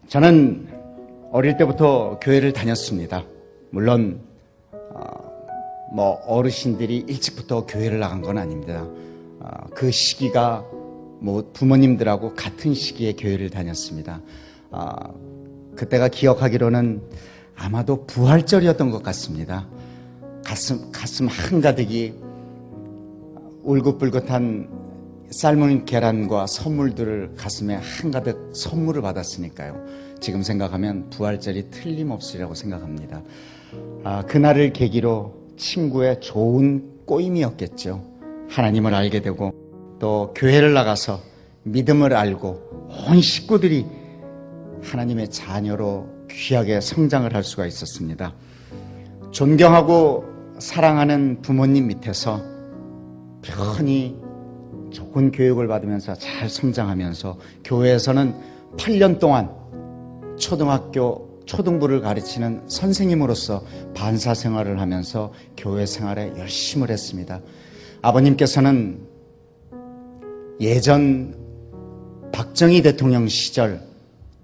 저는 어릴 때부터 교회를 다녔습니다. 물론 어르신들이 일찍부터 교회를 나간 건 아닙니다. 그 시기가 부모님들하고 같은 시기에 교회를 다녔습니다. 그때가 기억하기로는 아마도 부활절이었던 것 같습니다. 가슴 한가득이 울긋불긋한 삶은 계란과 선물들을 가슴에 한가득 선물을 받았으니까요. 지금 생각하면 부활절이 틀림없으리라고 생각합니다. 그날을 계기로 친구의 좋은 꼬임이었겠죠. 하나님을 알게 되고 또 교회를 나가서 믿음을 알고 온 식구들이 하나님의 자녀로 귀하게 성장을 할 수가 있었습니다. 존경하고 사랑하는 부모님 밑에서 편히 좋은 교육을 받으면서 잘 성장하면서 교회에서는 8년 동안 초등부를 가르치는 선생님으로서 반사 생활을 하면서 교회 생활에 열심을 했습니다. 아버님께서는 예전 박정희 대통령 시절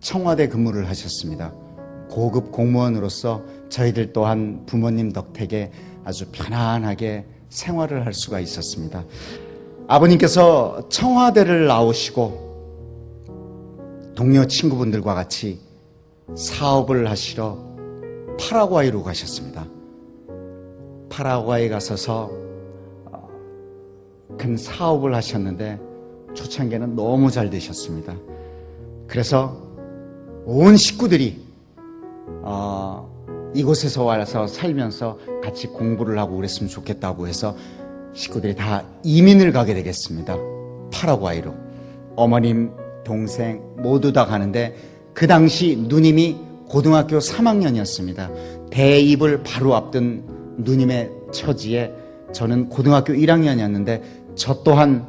청와대 근무를 하셨습니다. 고급 공무원으로서 저희들 또한 부모님 덕택에 아주 편안하게 생활을 할 수가 있었습니다. 아버님께서 청와대를 나오시고 동료 친구분들과 같이 사업을 하시러 파라과이로 가셨습니다. 파라과이 가서서 큰 사업을 하셨는데 초창기에는 너무 잘 되셨습니다. 그래서 온 식구들이 이곳에서 와서 살면서 같이 공부를 하고 그랬으면 좋겠다고 해서 식구들이 다 이민을 가게 되겠습니다. 파라과이로. 어머님, 동생 모두 다 가는데 그 당시 누님이 고등학교 3학년이었습니다. 대입을 바로 앞둔 누님의 처지에 저는 고등학교 1학년이었는데 저 또한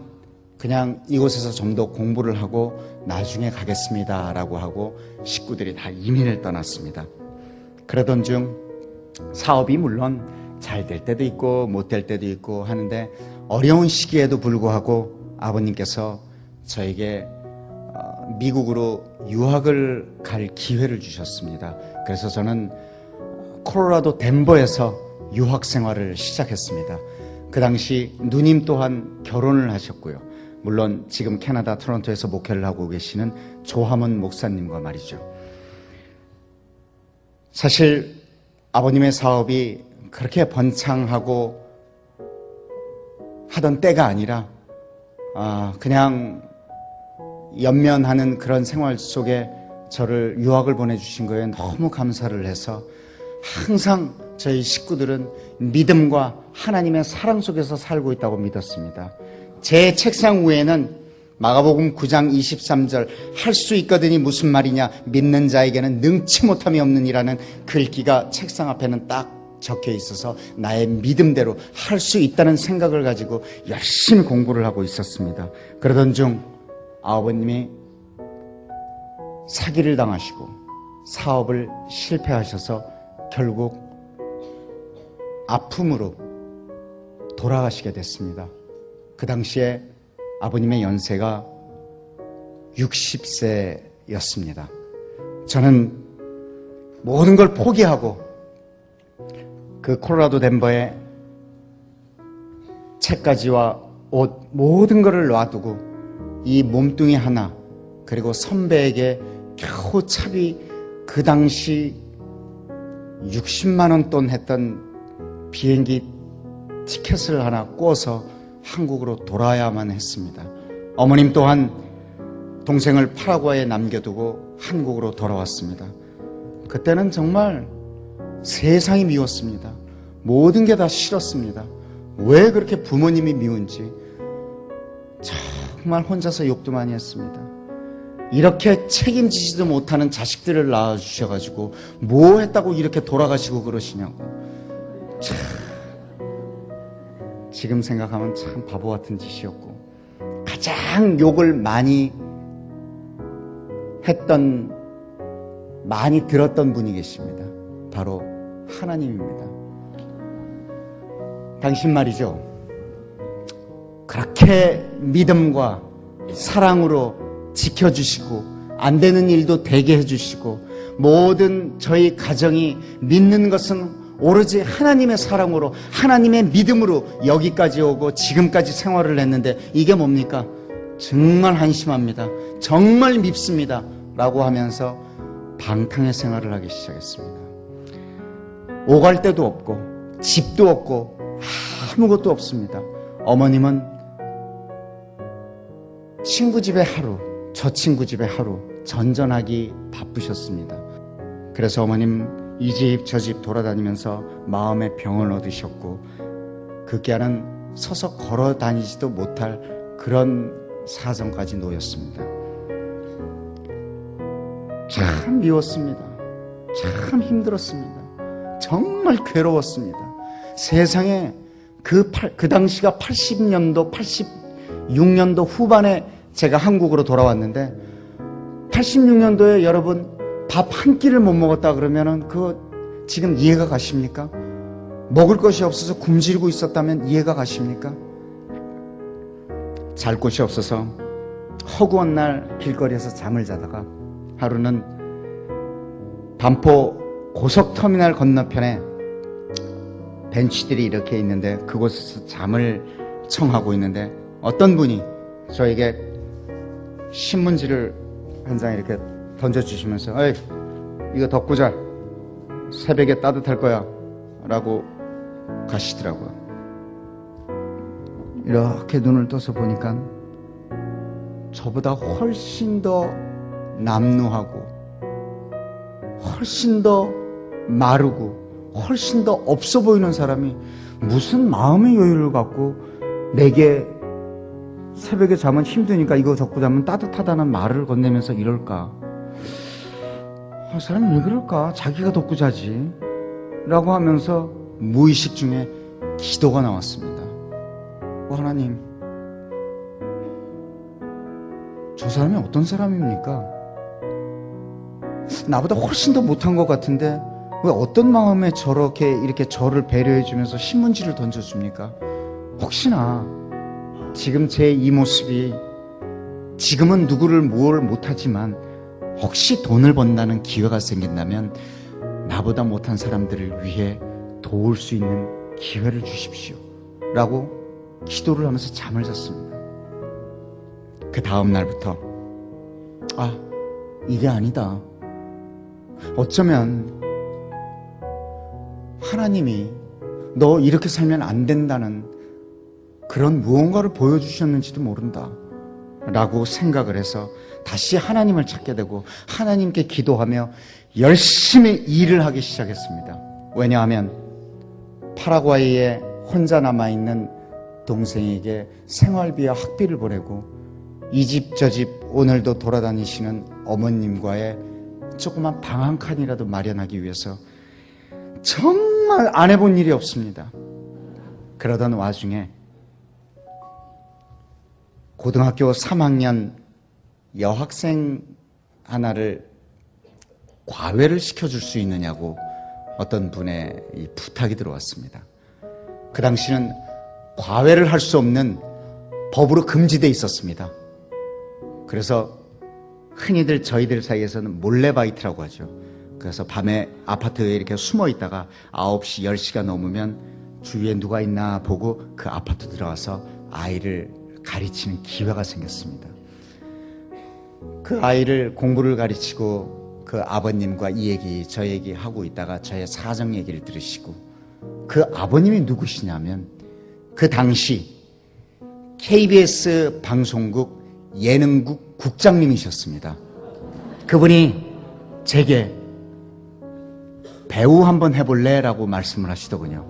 그냥 이곳에서 좀 더 공부를 하고 나중에 가겠습니다 라고 하고 식구들이 다 이민을 떠났습니다. 그러던 중 사업이 물론 잘 될 때도 있고 못 될 때도 있고 하는데 어려운 시기에도 불구하고 아버님께서 저에게 미국으로 유학을 갈 기회를 주셨습니다. 그래서 저는 콜로라도 덴버에서 유학 생활을 시작했습니다. 그 당시 누님 또한 결혼을 하셨고요. 물론 지금 캐나다 토론토에서 목회를 하고 계시는 조하문 목사님과 말이죠. 사실 아버님의 사업이 그렇게 번창하고 하던 때가 아니라 그냥 연면하는 그런 생활 속에 저를 유학을 보내주신 거에 너무 감사를 해서 항상 저희 식구들은 믿음과 하나님의 사랑 속에서 살고 있다고 믿었습니다. 제 책상 위에는 마가복음 9장 23절 할 수 있거든이 무슨 말이냐 믿는 자에게는 능치 못함이 없느니라는 글귀가 책상 앞에는 딱 적혀 있어서 나의 믿음대로 할 수 있다는 생각을 가지고 열심히 공부를 하고 있었습니다. 그러던 중 아버님이 사기를 당하시고 사업을 실패하셔서 결국 아픔으로 돌아가시게 됐습니다. 그 당시에 아버님의 연세가 60세였습니다. 저는 모든 걸 포기하고 그 콜로라도 덴버에 책가지와 옷 모든 것을 놔두고 이 몸뚱이 하나 그리고 선배에게 겨우 차비 그 당시 60만 원 돈 했던 비행기 티켓을 하나 꿔서 한국으로 돌아야만 했습니다. 어머님 또한 동생을 파라과이에 남겨두고 한국으로 돌아왔습니다. 그때는 정말 세상이 미웠습니다. 모든 게 다 싫었습니다. 왜 그렇게 부모님이 미운지 정말 혼자서 욕도 많이 했습니다. 이렇게 책임지지도 못하는 자식들을 낳아주셔가지고 뭐 했다고 이렇게 돌아가시고 그러시냐고. 참, 지금 생각하면 참 바보 같은 짓이었고 가장 욕을 많이 들었던 분이 계십니다. 바로 하나님입니다. 당신 말이죠. 그렇게 믿음과 사랑으로 지켜주시고 안 되는 일도 되게 해주시고 모든 저희 가정이 믿는 것은 오로지 하나님의 사랑으로 하나님의 믿음으로 여기까지 오고 지금까지 생활을 했는데 이게 뭡니까? 정말 한심합니다. 정말 밉습니다. 라고 하면서 방탕의 생활을 하기 시작했습니다. 오갈 데도 없고 집도 없고 아무것도 없습니다. 어머님은 친구 집에 하루, 저 친구 집에 하루 전전하기 바쁘셨습니다. 그래서 어머님 이 집 저 집 돌아다니면서 마음의 병을 얻으셨고 그께는 서서 걸어 다니지도 못할 그런 사정까지 놓였습니다. 참 미웠습니다. 참 힘들었습니다. 정말 괴로웠습니다. 세상에 그 당시가 80년도, 86년도 후반에 제가 한국으로 돌아왔는데 86년도에 여러분 밥 한 끼를 못 먹었다 그러면은 그거 지금 이해가 가십니까? 먹을 것이 없어서 굶주리고 있었다면 이해가 가십니까? 잘 곳이 없어서 허구한 날 길거리에서 잠을 자다가 하루는 반포 고속터미널 건너편에 벤치들이 이렇게 있는데 그곳에서 잠을 청하고 있는데 어떤 분이 저에게 신문지를 한 장 이렇게 던져주시면서 에이 이거 덮고 자 새벽에 따뜻할 거야 라고 가시더라고요. 이렇게 눈을 떠서 보니까 저보다 훨씬 더 남루하고 훨씬 더 마르고 훨씬 더 없어 보이는 사람이 무슨 마음의 여유를 갖고 내게 새벽에 자면 힘드니까 이거 덮고 자면 따뜻하다는 말을 건네면서 이럴까? 사람이 왜 그럴까? 자기가 덮고 자지 라고 하면서 무의식 중에 기도가 나왔습니다. 하나님, 저 사람이 어떤 사람입니까? 나보다 훨씬 더 못한 것 같은데 왜 어떤 마음에 저렇게 이렇게 저를 배려해 주면서 신문지를 던져줍니까? 혹시나 지금 제 이 모습이 지금은 누구를 뭘 못하지만 혹시 돈을 번다는 기회가 생긴다면 나보다 못한 사람들을 위해 도울 수 있는 기회를 주십시오 라고 기도를 하면서 잠을 잤습니다. 그 다음 날부터 이게 아니다. 어쩌면 하나님이 너 이렇게 살면 안 된다는 그런 무언가를 보여주셨는지도 모른다 라고 생각을 해서 다시 하나님을 찾게 되고 하나님께 기도하며 열심히 일을 하기 시작했습니다. 왜냐하면 파라과이에 혼자 남아있는 동생에게 생활비와 학비를 보내고 이 집 저 집 오늘도 돌아다니시는 어머님과의 조그만 방 한 칸이라도 마련하기 위해서 정말 안 해본 일이 없습니다. 그러던 와중에 고등학교 3학년 여학생 하나를 과외를 시켜줄 수 있느냐고 어떤 분의 부탁이 들어왔습니다. 그 당시는 과외를 할 수 없는 법으로 금지되어 있었습니다. 그래서 흔히들 저희들 사이에서는 몰래바이트라고 하죠. 그래서 밤에 아파트에 이렇게 숨어 있다가 9시, 10시가 넘으면 주위에 누가 있나 보고 그 아파트 들어와서 아이를 가르치는 기회가 생겼습니다. 그 아이를 공부를 가르치고 그 아버님과 이 얘기 저 얘기 하고 있다가 저의 사정 얘기를 들으시고 그 아버님이 누구시냐면 그 당시 KBS 방송국 예능국 국장님이셨습니다. 그분이 제게 배우 한번 해볼래? 라고 말씀을 하시더군요.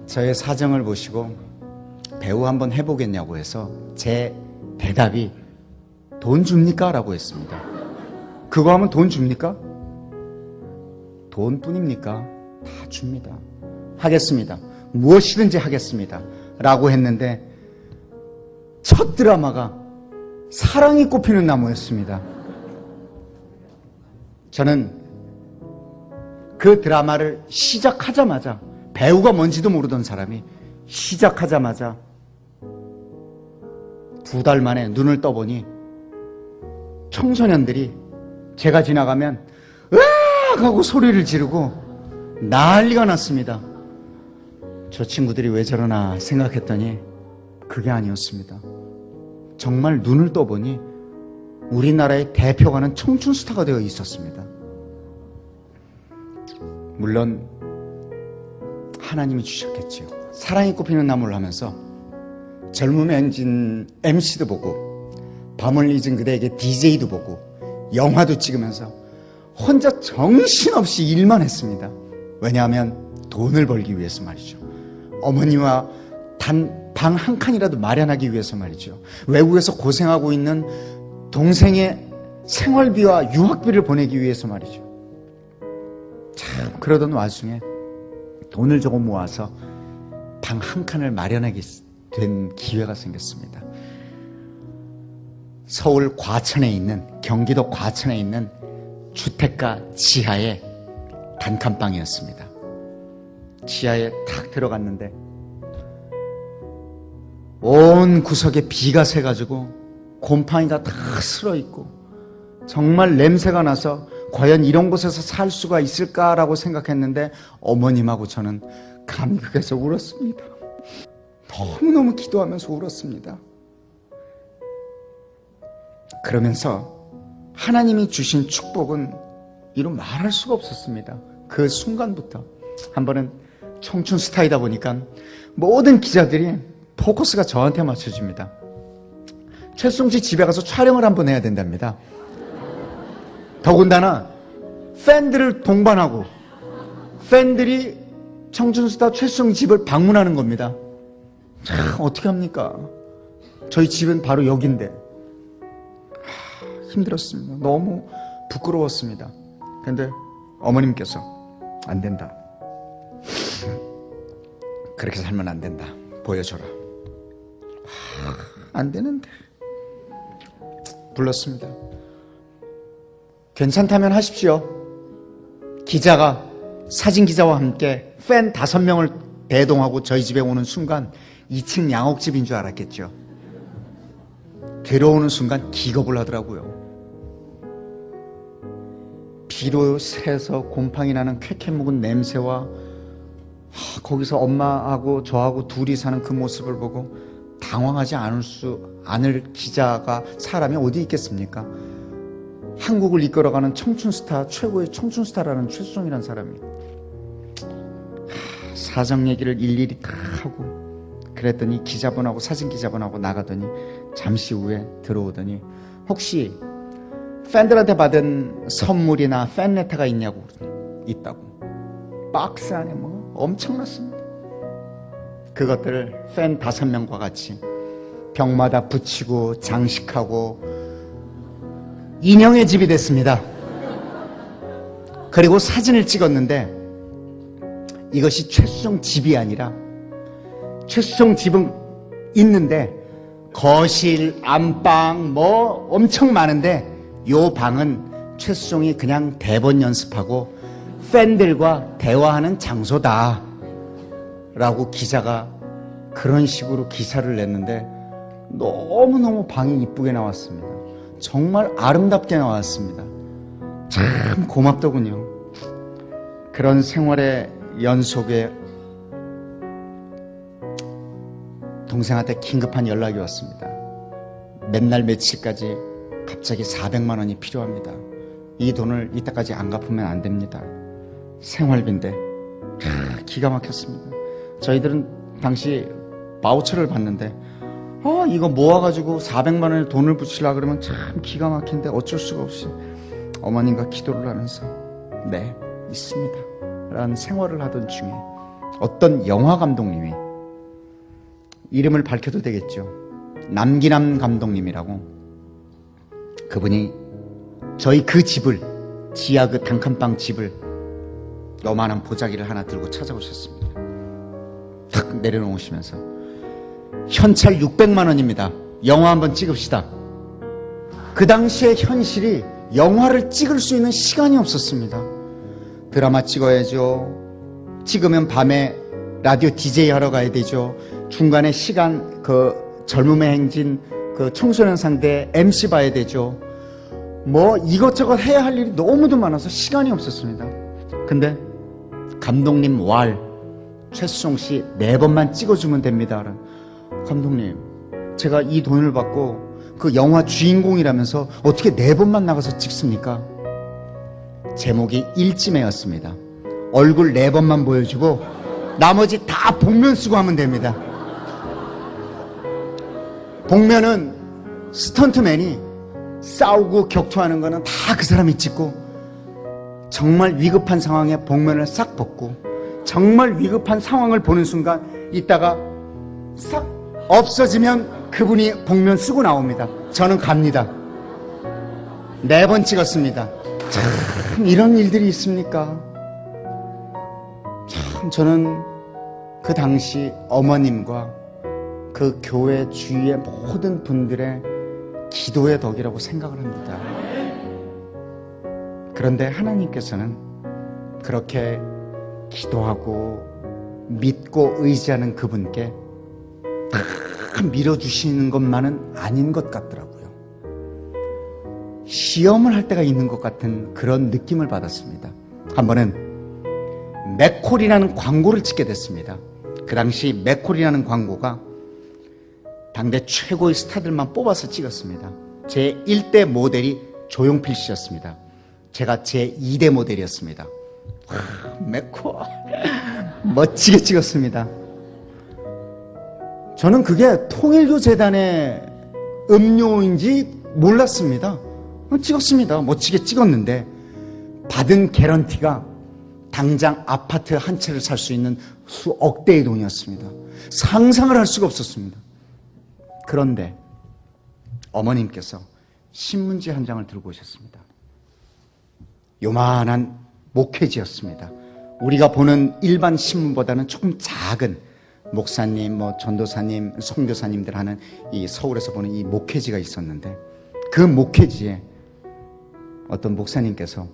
저의 사정을 보시고 배우 한번 해보겠냐고 해서 제 대답이 돈 줍니까? 라고 했습니다. 그거 하면 돈 줍니까? 돈뿐입니까? 다 줍니다. 하겠습니다. 무엇이든지 하겠습니다. 라고 했는데 첫 드라마가 사랑이 꽃피는 나무였습니다. 저는 그 드라마를 시작하자마자 배우가 뭔지도 모르던 사람이 시작하자마자 2달 만에 눈을 떠보니 청소년들이 제가 지나가면 으악 하고 소리를 지르고 난리가 났습니다. 저 친구들이 왜 저러나 생각했더니 그게 아니었습니다. 정말 눈을 떠보니 우리나라의 대표가는 청춘 스타가 되어 있었습니다. 물론 하나님이 주셨겠지요. 사랑이 꽃피는 나무를 하면서 젊음의 엔진 MC도 보고 밤을 잊은 그대에게 DJ도 보고 영화도 찍으면서 혼자 정신없이 일만 했습니다. 왜냐하면 돈을 벌기 위해서 말이죠. 어머니와 단 방 한 칸이라도 마련하기 위해서 말이죠. 외국에서 고생하고 있는 동생의 생활비와 유학비를 보내기 위해서 말이죠. 참 그러던 와중에 돈을 조금 모아서 방 한 칸을 마련하게 된 기회가 생겼습니다. 서울 과천에 있는, 경기도 과천에 있는 주택가 지하의 단칸방이었습니다. 지하에 탁 들어갔는데 온 구석에 비가 새가지고 곰팡이가 다 슬어있고 정말 냄새가 나서 과연 이런 곳에서 살 수가 있을까라고 생각했는데 어머님하고 저는 감격해서 울었습니다. 너무너무 기도하면서 울었습니다. 그러면서 하나님이 주신 축복은 이루 말할 수가 없었습니다. 그 순간부터 한 번은 청춘 스타이다 보니까 모든 기자들이 포커스가 저한테 맞춰집니다. 최수종 씨 집에 가서 촬영을 한번 해야 된답니다. 더군다나 팬들을 동반하고 팬들이 청춘스타 최수종 집을 방문하는 겁니다. 참 어떻게 합니까? 저희 집은 바로 여기인데 힘들었습니다. 너무 부끄러웠습니다. 그런데 어머님께서 안 된다. 그렇게 살면 안 된다. 보여줘라. 안 되는데. 불렀습니다. 괜찮다면 하십시오. 기자가 사진 기자와 함께 팬 5명을 대동하고 저희 집에 오는 순간 2층 양옥집인 줄 알았겠죠. 들어오는 순간 기겁을 하더라고요. 비로 새서 곰팡이 나는 쾌쾌 묵은 냄새와 거기서 엄마하고 저하고 둘이 사는 그 모습을 보고 당황하지 않을 기자가 사람이 어디 있겠습니까? 한국을 이끌어가는 청춘스타, 최고의 청춘스타라는 최수종이라는 사람이 사정 얘기를 일일이 다 하고 그랬더니 기자분하고 사진 기자분하고 나가더니 잠시 후에 들어오더니 혹시 팬들한테 받은 선물이나 팬레터가 있냐고. 있다고. 박스 안에 뭐 엄청났습니다. 그것들을 팬 5명과 같이 벽마다 붙이고 장식하고 인형의 집이 됐습니다. 그리고 사진을 찍었는데 이것이 최수종 집이 아니라 최수종 집은 있는데 거실, 안방 뭐 엄청 많은데 요 방은 최수종이 그냥 대본 연습하고 팬들과 대화하는 장소다 라고 기자가 그런 식으로 기사를 냈는데 너무너무 방이 이쁘게 나왔습니다. 정말 아름답게 나왔습니다. 참 고맙더군요. 그런 생활의 연속에 동생한테 긴급한 연락이 왔습니다. 몇 날 며칠까지 갑자기 400만 원이 필요합니다. 이 돈을 이때까지 안 갚으면 안 됩니다. 생활비인데 기가 막혔습니다. 저희들은 당시 바우처를 받는데 이거 모아가지고 400만 원에 돈을 붙이려고 그러면 참 기가 막힌데 어쩔 수가 없이 어머님과 기도를 하면서 네 있습니다 라는 생활을 하던 중에 어떤 영화 감독님이 이름을 밝혀도 되겠죠. 남기남 감독님이라고 그분이 저희 그 집을 지하 그 단칸방 집을 요만한 보자기를 하나 들고 찾아오셨습니다. 탁 내려놓으시면서 현찰 600만 원입니다. 영화 한번 찍읍시다. 그 당시에 현실이 영화를 찍을 수 있는 시간이 없었습니다. 드라마 찍어야죠. 찍으면 밤에 라디오 DJ 하러 가야 되죠. 중간에 시간 그 젊음의 행진 그 청소년 상대 MC 봐야 되죠. 뭐 이것저것 해야 할 일이 너무도 많아서 시간이 없었습니다. 근데 감독님 최수종 씨 4번만 찍어주면 됩니다. 감독님, 제가 이 돈을 받고 그 영화 주인공이라면서 어떻게 4번만 나가서 찍습니까? 제목이 일지매였습니다. 얼굴 4번만 보여주고 나머지 다 복면 쓰고 하면 됩니다. 복면은 스턴트맨이 싸우고 격투하는 거는 다 그 사람이 찍고, 정말 위급한 상황에 복면을 싹 벗고 정말 위급한 상황을 보는 순간 있다가 싹 없어지면 그분이 복면 쓰고 나옵니다. 저는 갑니다. 4번 찍었습니다. 참 이런 일들이 있습니까? 참 저는 그 당시 어머님과 그 교회 주위의 모든 분들의 기도의 덕이라고 생각을 합니다. 그런데 하나님께서는 그렇게 기도하고 믿고 의지하는 그분께 다 밀어주시는 것만은 아닌 것 같더라고요. 시험을 할 때가 있는 것 같은 그런 느낌을 받았습니다. 한 번은 맥콜이라는 광고를 찍게 됐습니다. 그 당시 맥콜이라는 광고가 당대 최고의 스타들만 뽑아서 찍었습니다. 제 1대 모델이 조용필 씨였습니다. 제가 제 2대 모델이었습니다. 맥콜 멋지게 찍었습니다. 저는 그게 통일교재단의 음료인지 몰랐습니다. 찍었습니다. 멋지게 찍었는데 받은 개런티가 당장 아파트 한 채를 살 수 있는 수억 대의 돈이었습니다. 상상을 할 수가 없었습니다. 그런데 어머님께서 신문지 한 장을 들고 오셨습니다. 요만한 목회지였습니다. 우리가 보는 일반 신문보다는 조금 작은 목사님, 전도사님, 선교사님들 하는 이 서울에서 보는 이 목회지가 있었는데, 그 목회지에 어떤 목사님께서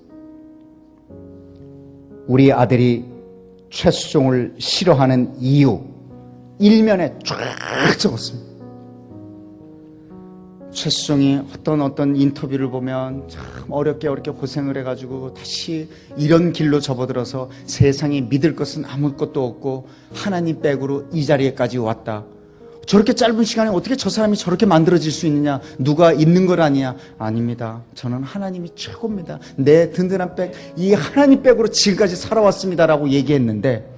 우리 아들이 최수종을 싫어하는 이유 일면에 쫙 적었습니다. 최수종이 어떤 인터뷰를 보면 참 어렵게 고생을 해가지고 다시 이런 길로 접어들어서 세상에 믿을 것은 아무것도 없고 하나님 백으로 이 자리에까지 왔다. 저렇게 짧은 시간에 어떻게 저 사람이 저렇게 만들어질 수 있느냐? 누가 있는 걸 아니야? 아닙니다. 저는 하나님이 최고입니다. 내 든든한 백, 이 하나님 백으로 지금까지 살아왔습니다 라고 얘기했는데,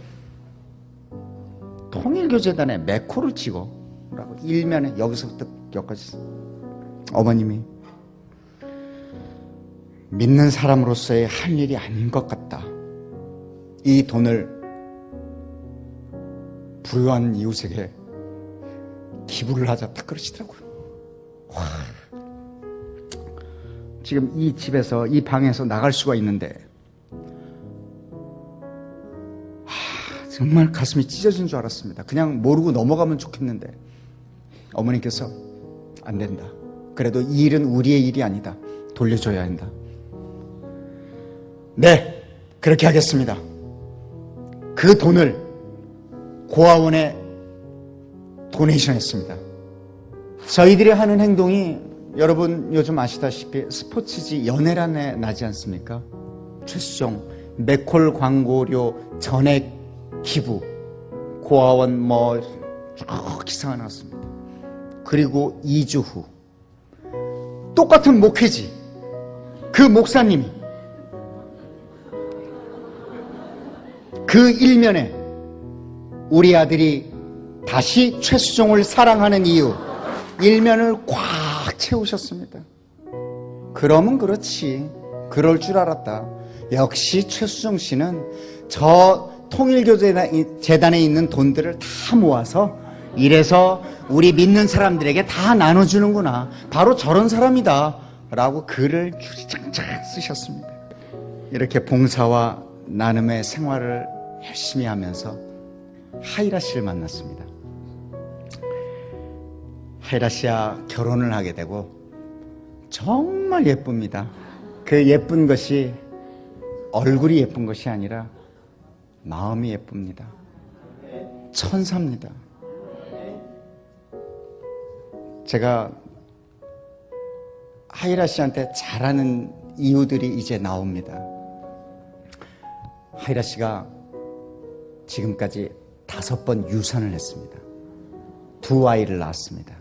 통일교재단에 맥코를 찍어 라고 일면에 여기서부터 여기까지 어머님이 믿는 사람으로서의 할 일이 아닌 것 같다. 이 돈을 불우한 이웃에게 기부를 하자 딱 그러시더라고요. 와, 지금 이 집에서 이 방에서 나갈 수가 있는데 정말 가슴이 찢어진 줄 알았습니다. 그냥 모르고 넘어가면 좋겠는데 어머니께서 안 된다. 그래도 이 일은 우리의 일이 아니다. 돌려줘야 한다. 네, 그렇게 하겠습니다. 그 돈을 고아원에 도네이션 했습니다. 저희들이 하는 행동이 여러분 요즘 아시다시피 스포츠지 연예란에 나지 않습니까? 최수종 맥콜 광고료 전액 기부, 고아원 쭉 기사가 나왔습니다. 그리고 2주 후 똑같은 목회지 그 목사님이 그 일면에 우리 아들이 다시 최수종을 사랑하는 이유 일면을 꽉 채우셨습니다. 그러면 그렇지, 그럴 줄 알았다. 역시 최수종 씨는 저 통일교재단에 있는 돈들을 다 모아서 이래서 우리 믿는 사람들에게 다 나눠주는구나, 바로 저런 사람이다 라고 글을 주리장창 쓰셨습니다. 이렇게 봉사와 나눔의 생활을 열심히 하면서 하이라 씨를 만났습니다. 하이라 씨와 결혼을 하게 되고 정말 예쁩니다. 그 예쁜 것이 얼굴이 예쁜 것이 아니라 마음이 예쁩니다. 천사입니다. 제가 하이라 씨한테 잘하는 이유들이 이제 나옵니다. 하이라 씨가 지금까지 5번 유산을 했습니다. 2아이를 낳았습니다.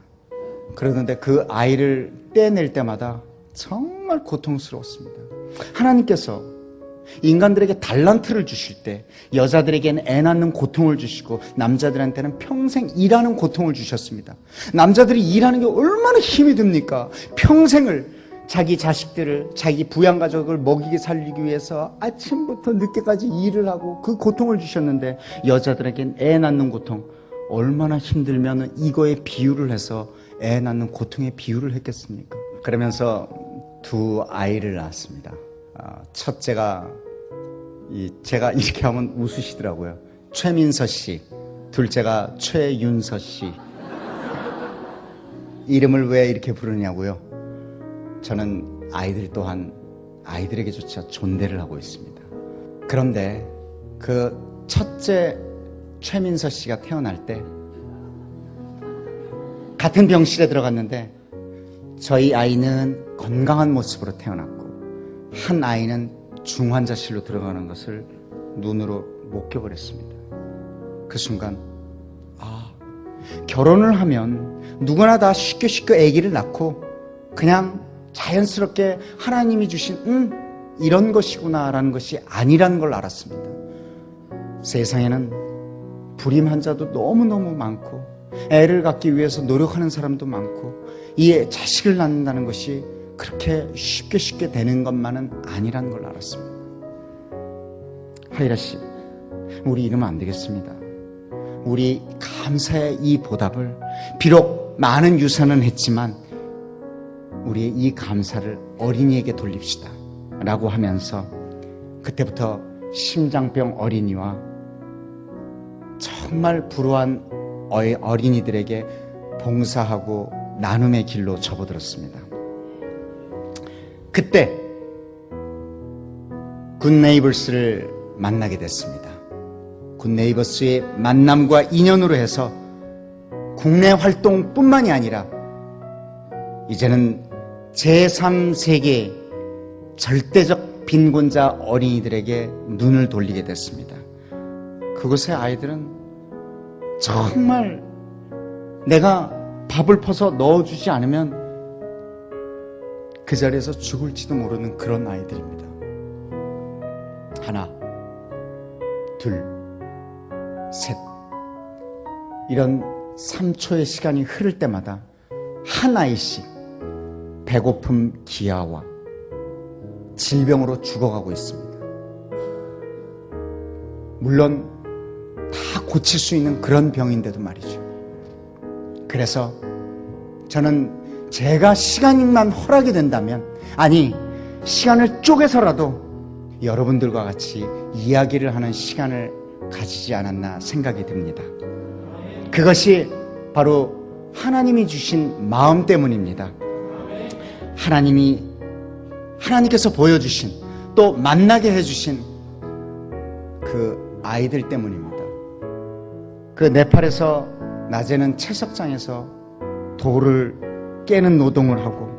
그러는데 그 아이를 떼낼 때마다 정말 고통스러웠습니다. 하나님께서 인간들에게 달란트를 주실 때 여자들에게는 애 낳는 고통을 주시고 남자들한테는 평생 일하는 고통을 주셨습니다. 남자들이 일하는 게 얼마나 힘이 듭니까? 평생을 자기 자식들을, 자기 부양가족을 먹이게 살리기 위해서 아침부터 늦게까지 일을 하고 그 고통을 주셨는데 여자들에겐 애 낳는 고통, 얼마나 힘들면 이거에 비유를 해서 애 낳는 고통에 비유를 했겠습니까? 그러면서 2아이를 낳았습니다. 첫째가 제가 이렇게 하면 웃으시더라고요. 최민서 씨, 둘째가 최윤서 씨. 이름을 왜 이렇게 부르냐고요? 저는 아이들 또한 아이들에게조차 존대를 하고 있습니다. 그런데 그 첫째 최민서 씨가 태어날 때 같은 병실에 들어갔는데 저희 아이는 건강한 모습으로 태어났고 한 아이는 중환자실로 들어가는 것을 눈으로 목격을 했습니다. 그 순간 결혼을 하면 누구나 다 쉽게 아기를 낳고 그냥 자연스럽게 하나님이 주신 이런 것이구나라는 것이 아니라는 걸 알았습니다. 세상에는 불임 환자도 너무너무 많고 애를 갖기 위해서 노력하는 사람도 많고 이 자식을 낳는다는 것이 그렇게 쉽게 되는 것만은 아니라는 걸 알았습니다. 하이라 씨, 우리 이러면 안 되겠습니다. 우리 감사의 이 보답을 비록 많은 유산은 했지만 우리의 이 감사를 어린이에게 돌립시다 라고 하면서 그때부터 심장병 어린이와 정말 불우한 어린이들에게 봉사하고 나눔의 길로 접어들었습니다. 그때 굿네이버스를 만나게 됐습니다. 굿네이버스의 만남과 인연으로 해서 국내 활동뿐만이 아니라 이제는 제3세계 절대적 빈곤자 어린이들에게 눈을 돌리게 됐습니다. 그곳의 아이들은 정말 내가 밥을 퍼서 넣어주지 않으면 그 자리에서 죽을지도 모르는 그런 아이들입니다. 하나, 둘, 셋. 이런 3초의 시간이 흐를 때마다 한 아이씩 배고픔, 기아와 질병으로 죽어가고 있습니다. 물론 다 고칠 수 있는 그런 병인데도 말이죠. 그래서 저는 제가 시간만 허락이 된다면, 아니 시간을 쪼개서라도 여러분들과 같이 이야기를 하는 시간을 가지지 않았나 생각이 듭니다. 그것이 바로 하나님이 주신 마음 때문입니다. 하나님께서 보여주신, 또 만나게 해주신 그 아이들 때문입니다. 그 네팔에서 낮에는 채석장에서 돌을 깨는 노동을 하고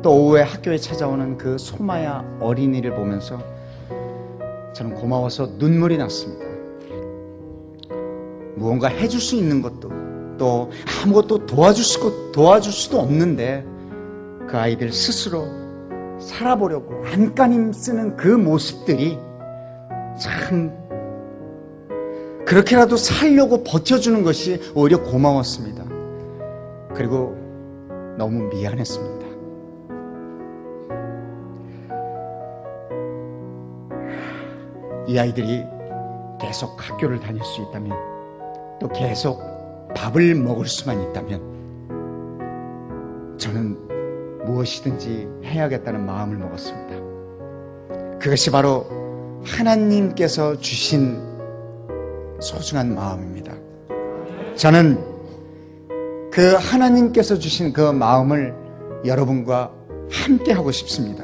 또 오후에 학교에 찾아오는 그 소마야 어린이를 보면서 저는 고마워서 눈물이 났습니다. 무언가 해줄 수 있는 것도 또 아무것도 도와줄 수도 없는데 그 아이들 스스로 살아보려고 안간힘 쓰는 그 모습들이 참 그렇게라도 살려고 버텨주는 것이 오히려 고마웠습니다. 그리고 너무 미안했습니다. 이 아이들이 계속 학교를 다닐 수 있다면, 또 계속 밥을 먹을 수만 있다면 저는 무엇이든지 해야겠다는 마음을 먹었습니다. 그것이 바로 하나님께서 주신 소중한 마음입니다. 저는 그 하나님께서 주신 그 마음을 여러분과 함께 하고 싶습니다.